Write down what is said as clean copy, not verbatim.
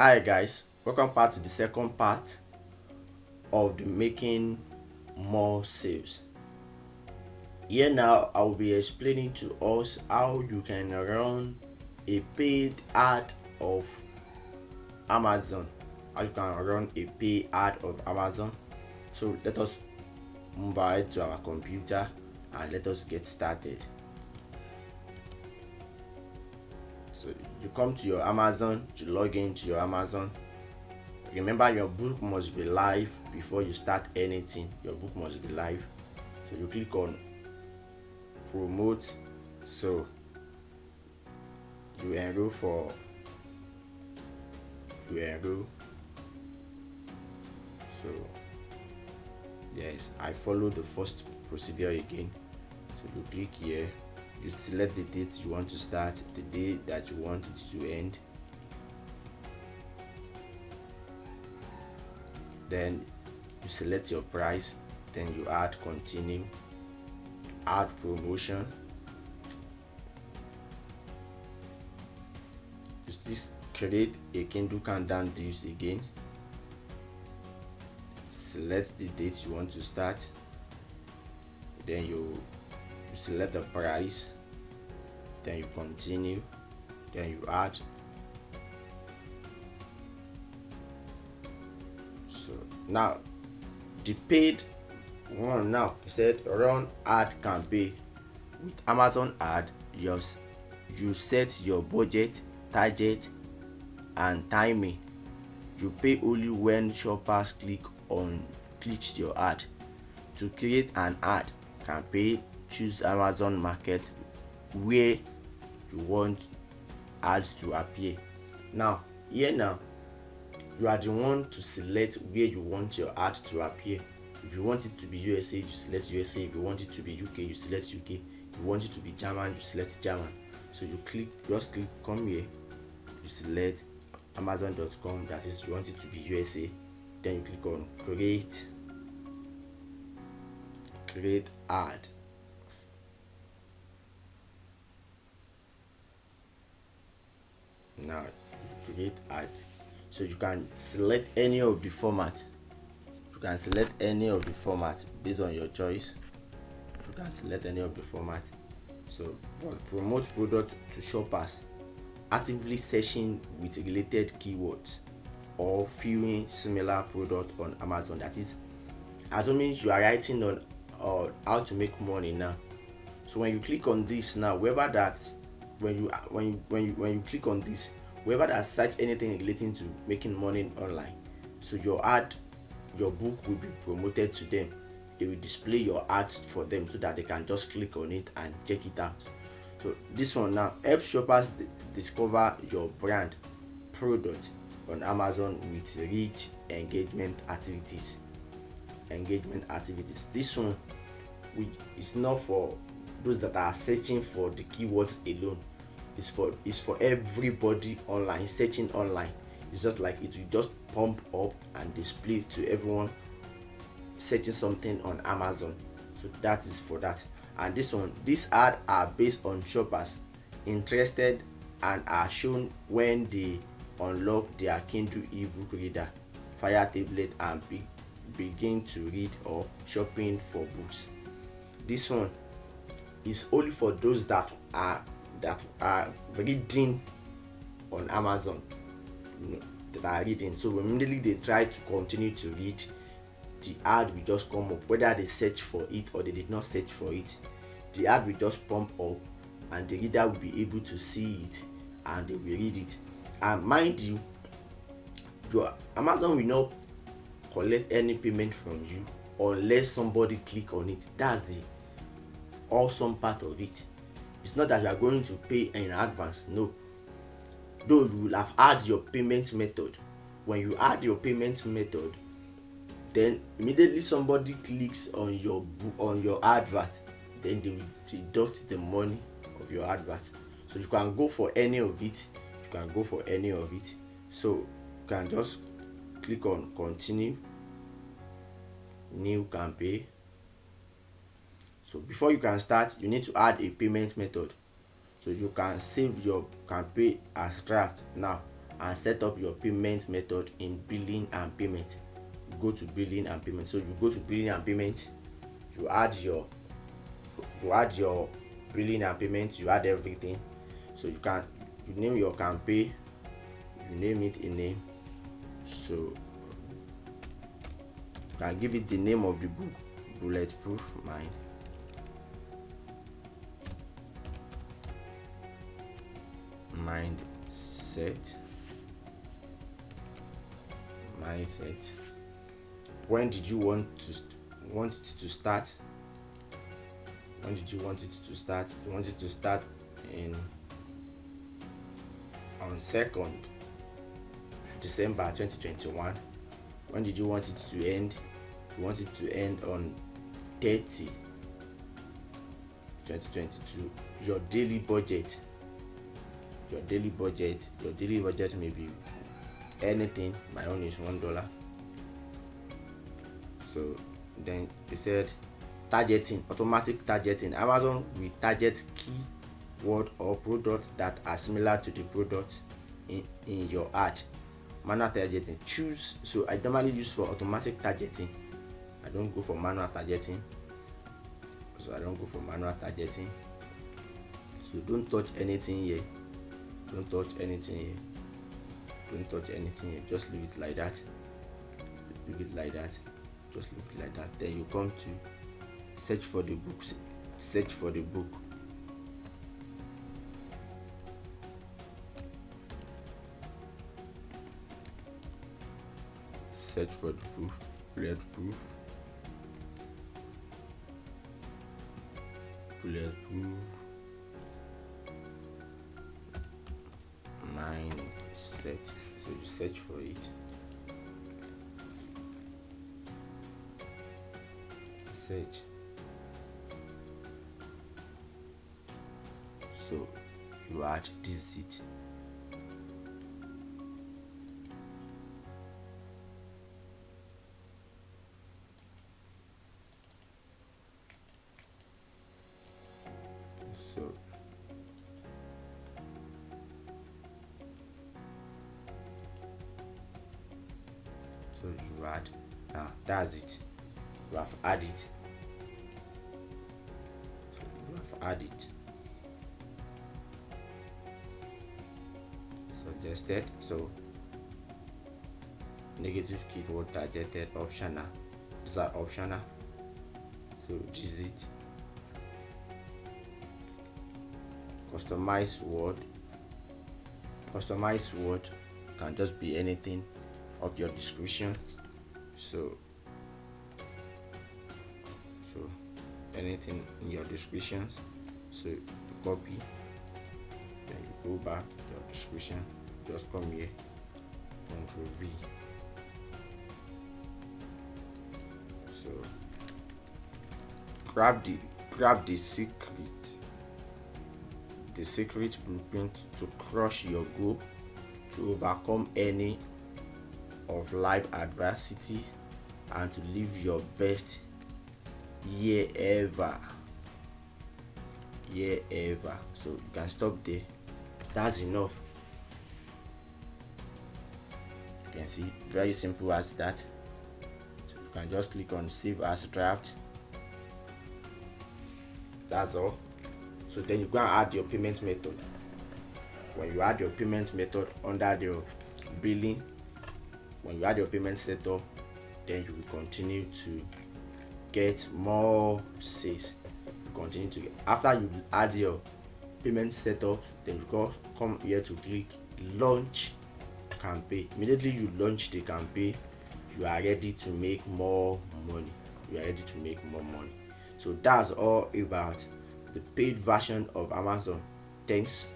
Hi guys, welcome back to the second part of the making more sales. Here now I will be explaining to us how you can run a paid ad of Amazon. How you can run a paid ad of Amazon. So let us move ahead to our computer and let us get started. So you come to your Amazon, to log into your Amazon. Remember, your book must be live before you start anything. Your book must be live. So you click on promote. So you enroll. So yes, I follow the first procedure again. So you click here, you select the date you want to start, the day that you want it to end. Then you select your price, then you add continue, add promotion. You still create a Kindle countdown deals again. Select the date you want to start, then you select the price, then you continue, then you add. So now the paid one, now it said run ad campaign with Amazon ad. You set your budget, target and timing. You pay only when shoppers clicks your ad. To create an ad campaign, choose Amazon Market where you want ads to appear. Now here now you are the one to select where you want your ad to appear. If you want it to be USA, you select USA. If you want it to be UK, you select UK. If you want it to be German, you select German. So you just click come here, you select amazon.com, that is you want it to be USA. Then you click on create ad. Now create ad. So you can select any of the format. You can select any of the format based on your choice. You can select any of the format. So promote product to shoppers actively searching with related keywords or viewing similar product on Amazon. That is, assuming you are writing on how to make money now. So when you click on this now, whoever that when you click on this, whoever that search anything relating to making money online, so your book will be promoted to them. They will display your ads for them so that they can just click on it and check it out. So this one now helps shoppers discover your brand product on Amazon with rich engagement activities. This one is not for those that are searching for the keywords alone. It's for everybody online searching online. It's just like it will just pump up and display to everyone searching something on Amazon. So that is for that. And these ads are based on shoppers interested and are shown when they unlock their Kindle ebook reader, Fire tablet and begin to read or shopping for books. This one is only for those that are reading on Amazon, that are reading. So immediately they try to continue to read, the ad will just come up, whether they search for it or they did not search for it. The ad will just pump up and the reader will be able to see it and they will read it. And mind you, your Amazon will not collect any payment from you unless somebody click on it. That's the awesome part of it. It's not that you are going to pay in advance, no. Though you will have add your payment method. When you add your payment method, then immediately somebody clicks on your advert, then they will deduct the money of your advert. So you can go for any of it. So you can just click on continue, new campaign. So before you can start, you need to add a payment method. So you can save your campaign as draft now and set up your payment method in billing and payment. Go to billing and payment. So you go to billing and payment, you add your billing and payment, you add everything. So you name your campaign, you name it a name. So you can give it the name of the book, Bulletproof Mind. Mindset. When did you want it to start? When did you want it to start? You want it to start on 2nd December 2021. When did you want it to end? You want it to end on 30 2022. Your daily budget may be anything. My own is $1. So then they said targeting, automatic targeting. Amazon will target keyword or product that are similar to the product in your ad. Manual targeting, choose. So I normally use for automatic targeting. I don't go for manual targeting. So don't touch anything here. Just leave it like that. Then you come to search for the book. Search for the book. Bulletproof Mindset. So you search for it. So you add this it. So you add. That's it. You have added. Suggested. So negative keyword targeted, optional. These are optional. So this is it. Customized word can just be anything of your description. So anything in your descriptions. So you copy, then you go back to your description, just come here, Ctrl V. So grab the secret blueprint to crush your goal, to overcome any of life adversity, and to live your best year ever. So you can stop there. That's enough. You can see, very simple as that. So you can just click on save as draft. That's all. So then you go and add your payment method. When you add your payment method under the billing, when you add your payment setup, then you will continue to get more sales. After you add your payment setup, then you come here to click launch campaign. Immediately you launch the campaign, you are ready to make more money. So that's all about the paid version of Amazon. Thanks